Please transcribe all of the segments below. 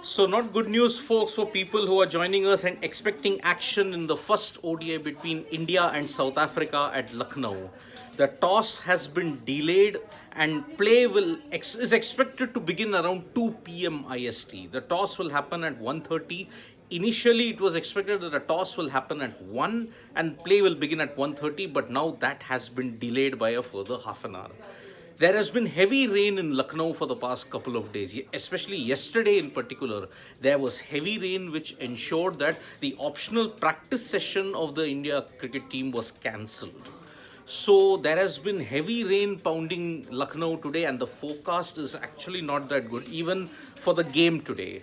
So not good news, folks, for people who are joining us and expecting action in the first ODI between India and South Africa at Lucknow. The toss has been delayed and play is expected to begin around 2 p.m. IST. The toss will happen at 1:30. Initially, it was expected that the toss will happen at 1 and play will begin at 1:30, but now that has been delayed by a further half an hour. There has been heavy rain in Lucknow for the past couple of days, especially yesterday in particular. There was heavy rain which ensured that the optional practice session of the India cricket team was cancelled. So there has been heavy rain pounding Lucknow today, and the forecast is actually not that good, even for the game today.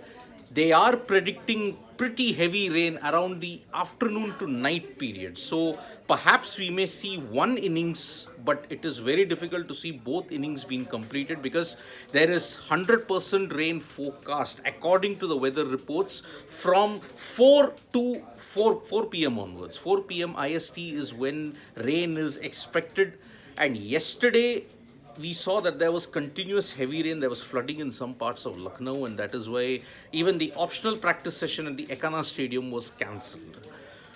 They are predicting pretty heavy rain around the afternoon to night period. So perhaps we may see one innings, but it is very difficult to see both innings being completed because there is 100% rain forecast according to the weather reports from 4 to 4 p.m. onwards. 4 p.m. IST is when rain is expected. And yesterday, we saw that there was continuous heavy rain. There was flooding in some parts of Lucknow, and that is why even the optional practice session at the Ekana Stadium was cancelled.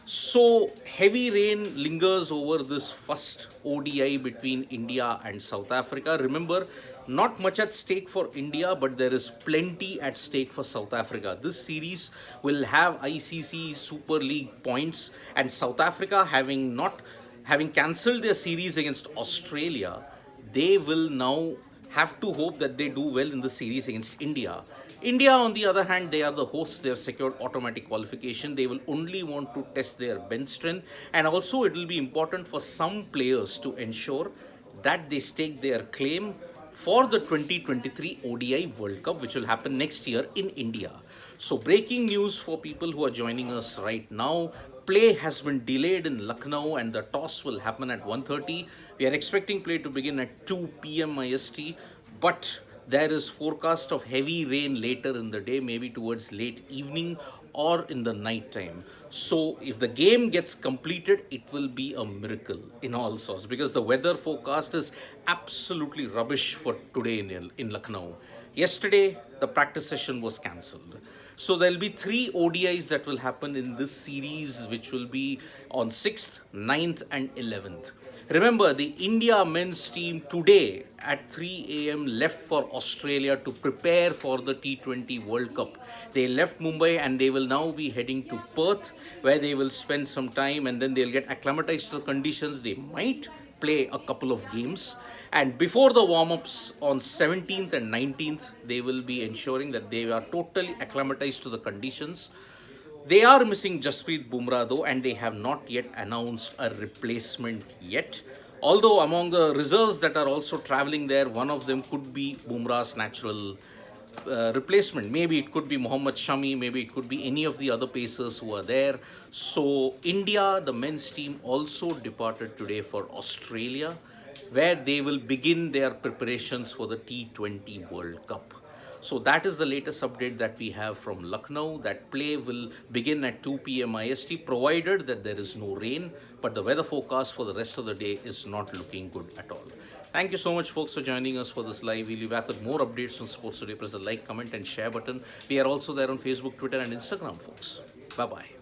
So heavy rain lingers over this first ODI between India and South Africa. Remember, not much at stake for India, but there is plenty at stake for South Africa. This series will have ICC Super League points, and South Africa having cancelled their series against Australia, they will now have to hope that they do well in the series against India. India, on the other hand, they are the hosts. They have secured automatic qualification. They will only want to test their bench strength. And also, it will be important for some players to ensure that they stake their claim for the 2023 ODI World Cup, which will happen next year in India. So breaking news for people who are joining us right now. Play has been delayed in Lucknow and the toss will happen at 1:30. We are expecting play to begin at 2 p.m. IST, but there is forecast of heavy rain later in the day, maybe towards late evening or in the night time. So if the game gets completed, it will be a miracle in all sorts because the weather forecast is absolutely rubbish for today in Lucknow. Yesterday, the practice session was cancelled. So there'll be 3 ODIs that will happen in this series, which will be on 6th, 9th and 11th. Remember, the India men's team today at 3 a.m. left for Australia to prepare for the T20 World Cup. They left Mumbai and they will now be heading to Perth, where they will spend some time and then they'll get acclimatized to the conditions. They might play a couple of games. And before the warm-ups on 17th and 19th, they will be ensuring that they are totally acclimatized to the conditions. They are missing Jasprit Bumrah though, and they have not yet announced a replacement yet. Although among the reserves that are also traveling there, one of them could be Bumrah's natural replacement. Maybe it could be Mohammad Shami, maybe it could be any of the other pacers who are there. So India, the men's team, also departed today for Australia, where they will begin their preparations for the T20 World Cup. So that is the latest update that we have from Lucknow, that play will begin at 2 p.m. IST, provided that there is no rain, but the weather forecast for the rest of the day is not looking good at all. Thank you so much, folks, for joining us for this live. We'll be back with more updates on Sports Today. Press the like, comment and share button. We are also there on Facebook, Twitter and Instagram, folks. Bye-bye.